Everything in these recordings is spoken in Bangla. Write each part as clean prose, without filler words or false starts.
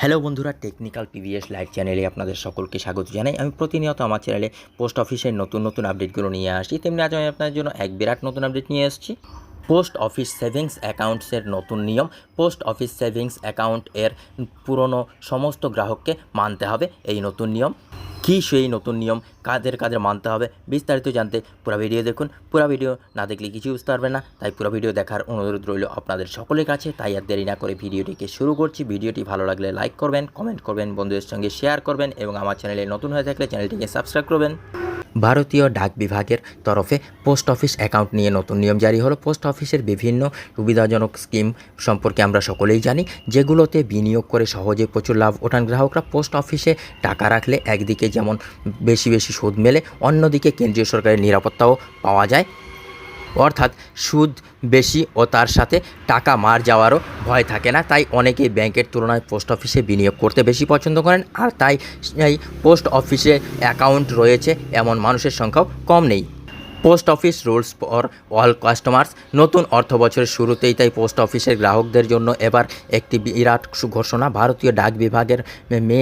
হ্যালো বন্ধুরা, টেকনিক্যাল পিভিএস লাইভ চ্যানেলে আপনাদের সকলকে স্বাগত জানাই। আমি প্রতিনিয়ত আমার চ্যানেলে পোস্ট অফিসের নতুন নতুন আপডেটগুলো নিয়ে আসি। তেমনি আজ আমি আপনাদের জন্য এক বিরাট নতুন আপডেট নিয়ে এসেছি। পোস্ট অফিস সেভিংস অ্যাকাউন্টসের নতুন নিয়ম। পোস্ট অফিস সেভিংস অ্যাকাউন্ট এর পুরনো সমস্ত গ্রাহককে মানতে হবে এই নতুন নিয়ম। কী সেই নতুন নিয়ম, কাদের কাদের মানতে হবে, বিস্তারিত জানতে পুরো ভিডিও দেখুন। পুরো ভিডিও না দেখলে কিছু বুঝতে পারবেন না, তাই পুরো ভিডিও দেখার অনুরোধ রইল আপনাদের সকলের কাছে। তাই আর দেরি না করে ভিডিওটিকে শুরু করছি। ভিডিওটি ভালো লাগলে লাইক করবেন, কমেন্ট করবেন, বন্ধুদের সঙ্গে শেয়ার করবেন এবং আমার চ্যানেলে নতুন হয়ে থাকলে চ্যানেলটিকে সাবস্ক্রাইব করবেন। ভারতীয় ডাক বিভাগের তরফে পোস্ট অফিস অ্যাকাউন্ট নিয়ে নতুন নিয়ম জারি হলো। পোস্ট অফিসের বিভিন্ন সুবিধাজনক স্কিম সম্পর্কে আমরা সকলেই জানি, যেগুলোতে বিনিয়োগ করে সহজে প্রচুর লাভ ওঠান গ্রাহকরা। পোস্ট অফিসে টাকা রাখলে একদিকে যেমন বেশি বেশি সুদ মেলে, অন্যদিকে কেন্দ্রীয় সরকারের নিরাপত্তাও পাওয়া যায়, অর্থাৎ সুদ বেশি ও তার সাথে টাকা মার যাওয়ারও ভয় থাকে না। তাই অনেকেই ব্যাংকের তুলনায় পোস্ট অফিসে বিনিয়োগ করতে বেশি পছন্দ করেন, আর তাই এই পোস্ট অফিসে অ্যাকাউন্ট রয়েছে এমন মানুষের সংখ্যাও কম নেই। Post office rules for all customers. নতুন অর্থ বছরের শুরুতেই তাই পোস্ট অফিসের গ্রাহকদের জন্য এবার একটি বিরাট ঘোষণা। ভারতীয় ডাক বিভাগের মে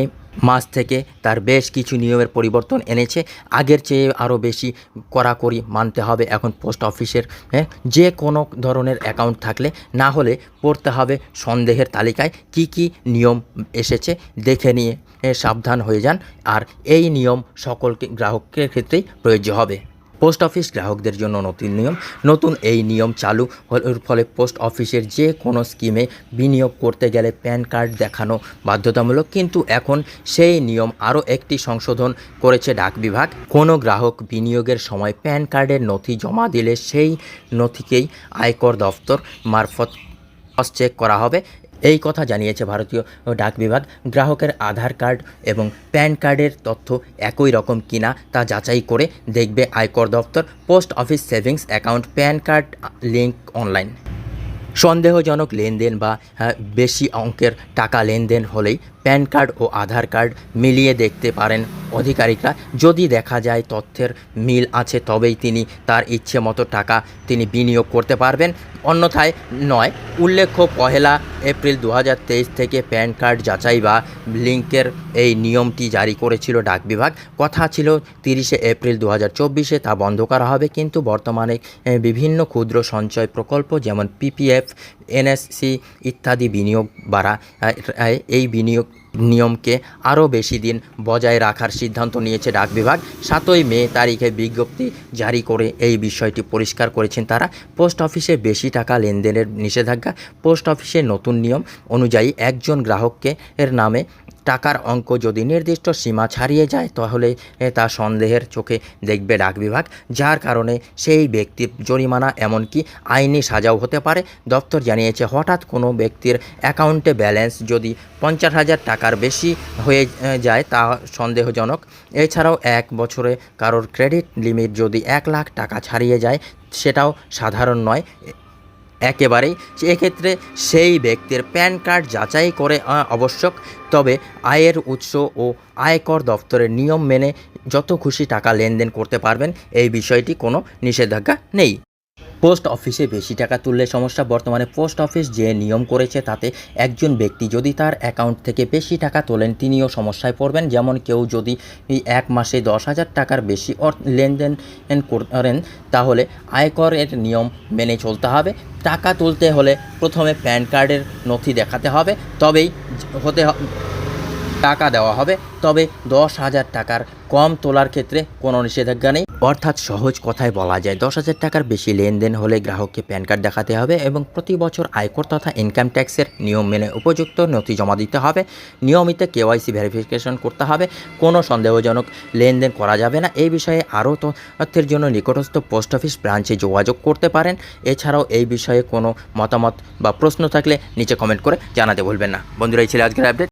মাস থেকে তার বেশ কিছু নিয়মের পরিবর্তন এনেছে। আগের চেয়ে আরও বেশি কড়াকড়ি মানতে হবে এখন পোস্ট অফিসের যে কোনো ধরনের অ্যাকাউন্ট থাকলে, না হলে পড়তে হবে সন্দেহের তালিকায়। কি কি নিয়ম এসেছে দেখে নিয়ে সাবধান হয়ে যান, আর এই নিয়ম সকলকে গ্রাহকের ক্ষেত্রেই প্রযোজ্য হবে। পোস্ট অফিস গ্রাহকদের জন্য নতুন নিয়ম। নতুন এই নিয়ম চালু হওয়ার ফলে পোস্ট অফিসের যে কোনো স্কিমে বিনিয়োগ করতে গেলে প্যান কার্ড দেখানো বাধ্যতামূলক, কিন্তু এখন সেই নিয়ম আরও একটি সংশোধন করেছে ডাক বিভাগ। কোনো গ্রাহক বিনিয়োগের সময় প্যান কার্ডের নথি জমা দিলে সেই নথিকেই আয়কর দফতর মারফত ক্রস চেক করা হবে। এই কথা জানিয়েছে ভারতীয় ডাক বিভাগ। গ্রাহকের আধার কার্ড এবং প্যান কার্ডের তথ্য একই রকম কিনা তা যাচাই করে দেখবে আয়কর দপ্তর। Post office savings account pan card link online. সন্দেহজনক লেনদেন বা বেশি অঙ্কের টাকা লেনদেন হলেই প্যান কার্ড ও আধার কার্ড মিলিয়ে দেখতে পারেন আধিকারিকরা। যদি দেখা যায় তথ্যের মিল আছে, তবেই তিনি তার ইচ্ছে মতো টাকা তিনি বিনিয়োগ করতে পারবেন, অন্যথায় নয়। উল্লেখ্য, 1 এপ্রিল 2023 থেকে প্যান কার্ড যাচাই বা লিঙ্কের এই নিয়মটি জারি করেছিল ডাক বিভাগ। কথা ছিল 30 এপ্রিল 2024 তা বন্ধ করা হবে, কিন্তু বর্তমানে বিভিন্ন ক্ষুদ্র সঞ্চয় প্রকল্প যেমন পিপিএফ, এনএসসি ইত্যাদি বিনিয়োগ বাড়া এই বিনিয়োগ নিয়মকে আরও বেশি দিন বজায় রাখার সিদ্ধান্ত নিয়েছে ডাক বিভাগ। 7 মে তারিখে বিজ্ঞপ্তি জারি করে এই বিষয়টি পরিষ্কার করেছেন তারা। পোস্ট অফিসে বেশি টাকা লেনদেনের নিষেধাজ্ঞা। পোস্ট অফিসের নতুন নিয়ম অনুযায়ী একজন গ্রাহককে এর নামে টাকার অঙ্ক যদি নির্দিষ্ট সীমা ছাড়িয়ে যায়, তাহলে তা সন্দেহের চোখে দেখবে ডাক বিভাগ, যার কারণে সেই ব্যক্তির জরিমানা এমনকি আইনি সাজাও হতে পারে। দপ্তর জানিয়েছে, হঠাৎ কোনো ব্যক্তির অ্যাকাউন্টে ব্যালেন্স যদি 50,000 টাকার বেশি হয়ে যায় তা সন্দেহজনক। এছাড়াও 1 বছরে কারোর ক্রেডিট লিমিট যদি 1 লাখ টাকা ছাড়িয়ে যায়, সেটাও সাধারণ নয় একেবারেই। এক্ষেত্রে সেই ব্যক্তির প্যান কার্ড যাচাই করে আবশ্যক। তবে আয়ের উৎস ও আয়কর দপ্তরের নিয়ম মেনে যত খুশি টাকা লেনদেন করতে পারবেন, এই বিষয়টি কোনো নিষেধাজ্ঞা নেই। পোস্ট অফিসে বেশি টাকা তুললে সমস্যা। বর্তমানে পোস্ট অফিস যে নিয়ম করেছে তাতে একজন ব্যক্তি যদি তার অ্যাকাউন্ট থেকে বেশি টাকা তোলেন, তিনিও সমস্যায় পড়বেন। যেমন কেউ যদি 1 মাসে 10,000 টাকার বেশি লেনদেন করেন, তাহলে আয়করের নিয়ম মেনে চলতে হবে। টাকা তুলতে হলে প্রথমে প্যান কার্ডের নথি দেখাতে হবে, তবেই টাকা দেওয়া হবে। তবে 10,000 টাকার কম তোলার ক্ষেত্রে কোনো নিষেধাজ্ঞা নেই। অর্থাৎ সহজ কথায় বলা যায়, 10,000 টাকার বেশি লেনদেন হলে গ্রাহককে প্যান কার্ড দেখাতে হবে এবং প্রতি বছর আয়কর তথা ইনকাম ট্যাক্সের নিয়ম মেনে উপযুক্ত নথি জমা দিতে হবে। নিয়মিত কেওয়াইসি ভেরিফিকেশন করতে হবে। কোনো সন্দেহজনক লেনদেন করা যাবে না। এই বিষয়ে আরও তথ্যের জন্য নিকটস্থ পোস্ট অফিস ব্রাঞ্চে যোগাযোগ করতে পারেন। এছাড়াও এই বিষয়ে কোনো মতামত বা প্রশ্ন থাকলে নিচে কমেন্ট করে জানাতে ভুলবেন না। বন্ধুরা, এই ছিল আজকের আপডেট।